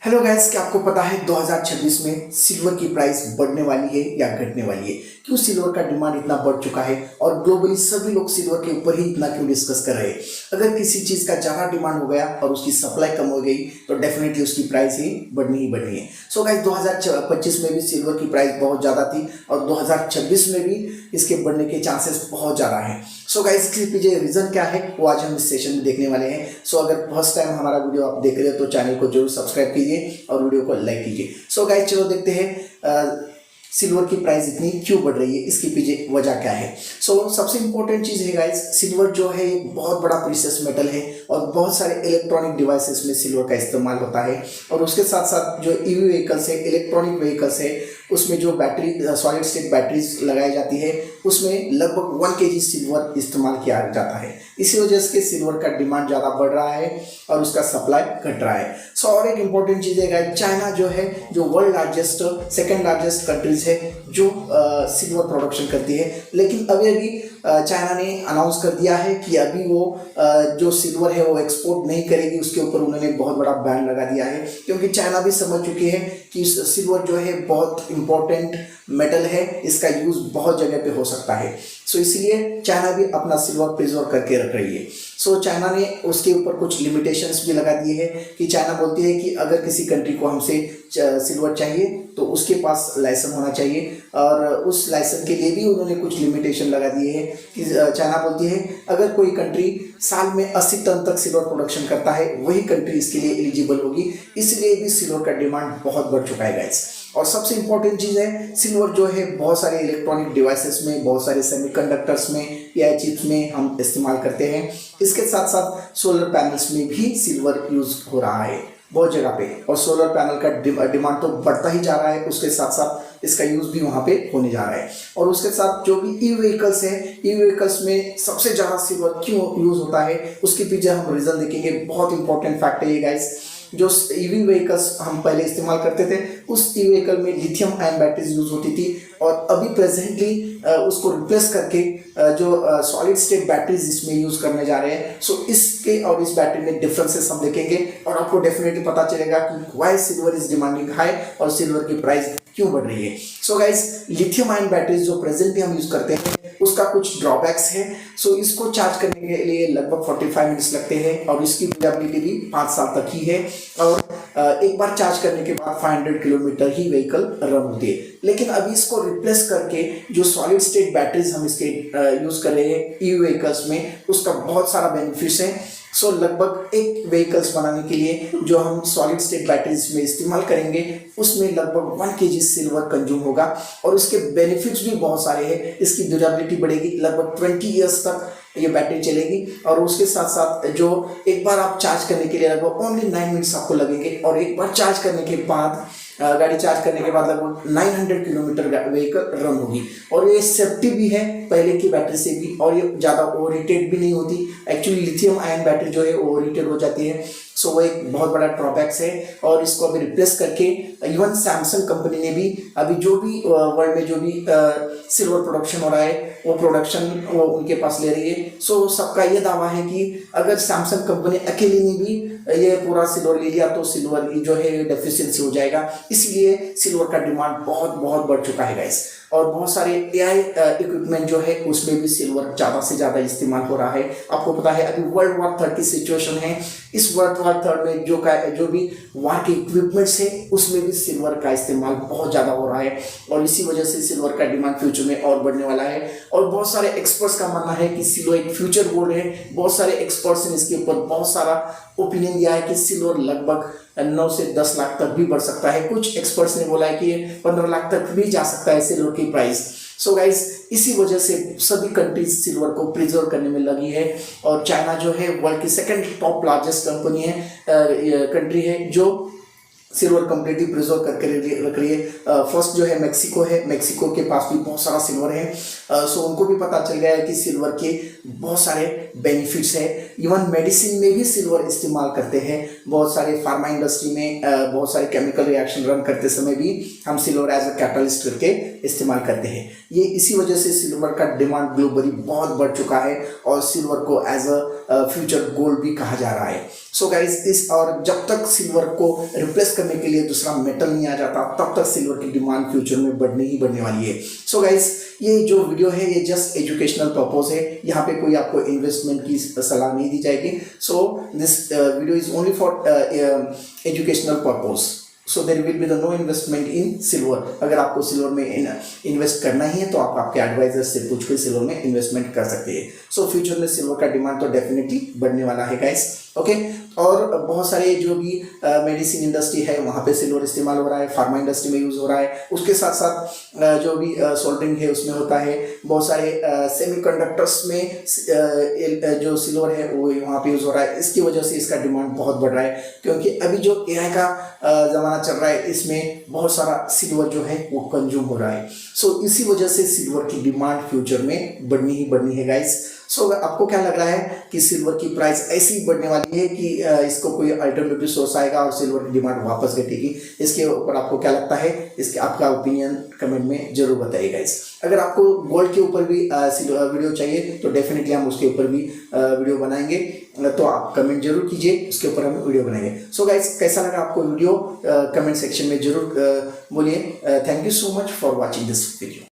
Hello guys, क्या आपको पता है 2026 में सिल्वर की प्राइस बढ़ने वाली है या घटने वाली है? क्यों सिल्वर का डिमांड इतना बढ़ चुका है और ग्लोबली सभी लोग सिल्वर के ऊपर ही इतना क्यों डिस्कस कर रहे हैं? अगर किसी चीज का ज्यादा डिमांड हो गया और उसकी सप्लाई कम हो गई तो डेफिनेटली उसकी प्राइस ही बढ़नी है। सो गाइस, 2025 में भी सिल्वर की प्राइस बहुत ज्यादा थी और 2026 में भी इसके बढ़ने के चांसेस बहुत ज्यादा हैं। सो गाइस, इसके पीछे रीजन क्या है वो आज हम इस सेशन में देखने वाले हैं। सो अगर फर्स्ट टाइम हमारा वीडियो आप देख रहे हो तो चैनल को जरूर सब्सक्राइब कीजिए और वीडियो को लाइक कीजिए। सो गाइस, चलो देखते हैं सिल्वर की प्राइस इतनी क्यों बढ़ रही है, इसके पीछे वजह क्या है। सो सबसे इंपॉर्टेंट चीज़ है गाइस, सिल्वर जो है एक बहुत बड़ा प्रीशियस मेटल है और बहुत सारे इलेक्ट्रॉनिक डिवाइसेस में सिल्वर का इस्तेमाल होता है। और उसके साथ साथ जो ईवी व्हीकल्स है, इलेक्ट्रॉनिक व्हीकल्स है, उसमें जो बैटरी सॉलिड स्टेट बैटरीज लगाई जाती है उसमें लगभग 1 kg सिल्वर इस्तेमाल किया जाता है। इसी वजह से सिल्वर का डिमांड ज़्यादा बढ़ रहा है और उसका सप्लाई घट रहा है। सो और एक इम्पॉर्टेंट चीज़ है, चाइना जो है जो world largest second largest countries है जो सिल्वर प्रोडक्शन करती है, लेकिन अभी चाइना ने अनाउंस कर दिया है कि अभी वो जो सिल्वर है वो एक्सपोर्ट नहीं करेगी। उसके ऊपर उन्होंने बहुत बड़ा बैन लगा दिया है क्योंकि चाइना भी समझ चुकी है कि सिल्वर जो है बहुत इंपॉर्टेंट मेटल है, इसका यूज़ बहुत जगह पे हो सकता है। सो इसलिए चाइना भी अपना सिल्वर प्रिजर्व करके रख रही है। सो चाइना ने उसके ऊपर कुछ लिमिटेशंस भी लगा दिए हैं कि चाइना बोलती है कि अगर किसी कंट्री को हमसे सिल्वर चाहिए तो उसके पास लाइसेंस होना चाहिए, और उस लाइसेंस के लिए भी उन्होंने कुछ लिमिटेशन लगा दिए हैं कि चाइना बोलती है अगर कोई कंट्री साल में 80 टन तक सिल्वर प्रोडक्शन करता है वही कंट्री इसके लिए एलिजिबल होगी। इसलिए भी सिल्वर का डिमांड बहुत बढ़ चुका है गाइस। और सबसे इंपॉर्टेंट चीज़ है, सिल्वर जो है बहुत सारे इलेक्ट्रॉनिक डिवाइसेस में, बहुत सारे सेमीकंडक्टर्स में, पीआई चिप्स में हम इस्तेमाल करते हैं। इसके साथ साथ सोलर पैनल्स में भी सिल्वर यूज हो रहा है बहुत जगह पे, और सोलर पैनल का डिमांड तो बढ़ता ही जा रहा है, उसके साथ साथ इसका यूज़ भी वहाँ पे होने जा रहा है। और उसके साथ जो भी ई व्हीकल्स है, ई व्हीकल्स में सबसे ज़्यादा सिल्वर क्यों यूज़ होता है उसके पीछे हम रीज़न देखेंगे। बहुत इंपॉर्टेंट फैक्ट है ये गाइस। जो ईवी व्हीकल्स हम पहले इस्तेमाल करते थे उस ई व्हीकल में लिथियम आयन बैटरीज यूज होती थी, और अभी प्रेजेंटली उसको रिप्लेस करके जो सॉलिड स्टेट बैटरीज इसमें यूज करने जा रहे हैं। सो इसके और इस बैटरी में डिफरेंसेस हम देखेंगे और आपको डेफिनेटली पता चलेगा कि why silver is demanding high और सिल्वर की प्राइस क्यों बढ़ रही है। So guys, lithium ion batteries जो प्रेजेंटली हम यूज करते हैं उसका कुछ ड्रॉबैक्स है। सो इसको चार्ज करने के लिए लगभग 45 मिनट्स लगते हैं और इसकी ड्यूरेबिलिटी भी 5 साल तक ही है, और एक बार चार्ज करने के बाद 500 किलोमीटर ही व्हीकल रन होती है। लेकिन अभी इसको रिप्लेस करके जो सॉलिड स्टेट बैटरीज हम इसके यूज कर रहे हैं ई व्हीकल्स में, उसका बहुत सारा बेनिफिट्स है। सो लगभग एक व्हीकल्स बनाने के लिए जो हम सॉलिड स्टेट बैटरीज में इस्तेमाल करेंगे उसमें लगभग 1 kg सिल्वर कंज्यूम होगा, और उसके बेनिफिट्स भी बहुत सारे हैं। इसकी ड्यूरेबिलिटी बढ़ेगी, लगभग 20 ईयर्स तक ये बैटरी चलेगी, और उसके साथ साथ जो एक बार आप चार्ज करने के लिए लगभग ओनली 9 मिनट्स आपको लगेंगे, और एक बार चार्ज करने के बाद गाड़ी चार्ज करने के बाद लगभग 900 किलोमीटर व्हीकल रन होगी। और ये सेफ्टी भी है पहले की बैटरी से भी, और ये ज़्यादा ओवर हीटेड भी नहीं होती। एक्चुअली लिथियम आयन बैटरी जो है ओवर हीटेड हो जाती है। सो वो एक बहुत बड़ा ड्रॉबैक्स है, और इसको अभी रिप्लेस करके इवन सैमसंग कंपनी ने भी अभी जो भी वर्ल्ड में जो भी सिल्वर प्रोडक्शन हो रहा है वो प्रोडक्शन वो उनके पास ले रही है। सो सबका ये दावा है कि अगर सैमसंग कंपनी अकेली ने भी ये पूरा सिल्वर ले लिया तो सिल्वर जो है डेफिशिएंसी हो जाएगा। इसलिए सिल्वर का डिमांड बहुत बढ़ चुका है गाइस। और बहुत सारे एआई इक्विपमेंट जो है उसमें भी सिल्वर ज़्यादा से ज़्यादा इस्तेमाल हो रहा है। आपको पता है अभी वर्ल्ड वॉर 3 की सिचुएशन है। इस वर्ल्ड वॉर 3 में जो भी वॉर के इक्विपमेंट्स है उसमें भी सिल्वर का इस्तेमाल बहुत ज़्यादा हो रहा है, और इसी वजह से सिल्वर का डिमांड फ्यूचर में और बढ़ने वाला है। और बहुत सारे एक्सपर्ट्स का मानना है कि सिल्वर एक फ्यूचर गोल्ड है। बहुत सारे एक्सपर्ट्स ने इसके ऊपर बहुत सारा ओपिनियन दिया है कि सिल्वर लगभग 9 से 10 लाख तक भी बढ़ सकता है। कुछ एक्सपर्ट्स ने बोला है कि 15 लाख तक भी जा सकता है सिल्वर की प्राइस। सो गाइस, इसी वजह से सभी कंट्रीज सिल्वर को प्रिजर्व करने में लगी है, और चाइना जो है वर्ल्ड की सेकंड टॉप लार्जेस्ट कंपनी है, कंट्री है जो सिल्वर कंप्लीटली प्रिजर्व करके रख रही है। फर्स्ट जो है मेक्सिको है, मेक्सिको के पास भी बहुत सारा सिल्वर है। सो उनको भी पता चल गया है कि सिल्वर के बहुत सारे बेनिफिट्स है। इवन मेडिसिन में भी सिल्वर इस्तेमाल करते हैं। बहुत सारे फार्मा इंडस्ट्री में बहुत सारे केमिकल रिएक्शन रन करते समय भी हम सिल्वर एज अ कैटलिस्ट करके इस्तेमाल करते हैं। ये इसी वजह से सिल्वर का डिमांड ग्लोबली बहुत बढ़ चुका है, और सिल्वर को एज अ फ्यूचर गोल्ड भी कहा जा रहा है। सो गाइस इस और जब तक सिल्वर को रिप्लेस करने के लिए दूसरा मेटल नहीं आ जाता तब तक सिल्वर की डिमांड फ्यूचर में बढ़ने ही बढ़ने वाली है। सो गाइस ये जो वीडियो है ये जस्ट एजुकेशनल पर्पस है, यहाँ पे कोई आपको इन्वेस्टमेंट की सलाह नहीं दी जाएगी। So this video is only for educational purpose. So there will be the no investment in silver. अगर आपको सिल्वर में इन्वेस्ट करना ही है तो आप आपके एडवाइजर से पूछ कर सिल्वर में इन्वेस्टमेंट कर सकते हैं। सो फ्यूचर में सिल्वर का डिमांड तो डेफिनेटली बढ़ने वाला है गाइस। ओके, और बहुत सारे जो भी मेडिसिन इंडस्ट्री है वहाँ पे सिल्वर इस्तेमाल हो रहा है, फार्मा इंडस्ट्री में यूज़ हो रहा है, उसके साथ साथ जो भी सोल्डरिंग है उसमें होता है। बहुत सारे सेमीकंडक्टर्स में जो सिल्वर है वो वहाँ पे यूज़ हो रहा है। इसकी वजह से इसका डिमांड बहुत बढ़ रहा है, क्योंकि अभी जो एआई का ज़माना चल रहा है इसमें बहुत सारा सिल्वर जो है वो कंज्यूम हो रहा है। सो इसी वजह से सिल्वर की डिमांड फ्यूचर में बढ़नी ही बढ़नी है गाइस। सो आपको क्या लग रहा है कि सिल्वर की प्राइस ऐसी बढ़ने वाली है कि इसको कोई अल्टरनेटिव सोर्स आएगा और सिल्वर की डिमांड वापस घटेगी? इसके ऊपर आपको क्या लगता है, इसके आपका ओपिनियन कमेंट में जरूर बताइएगा गाइस। अगर आपको गोल्ड के ऊपर भी वीडियो चाहिए तो डेफिनेटली हम उसके ऊपर भी वीडियो बनाएंगे, तो आप कमेंट जरूर कीजिए, उसके ऊपर हम वीडियो बनाएंगे। सो गाइस कैसा लगा आपको वीडियो कमेंट सेक्शन में जरूर बोलिए। Thank you so much for watching this video.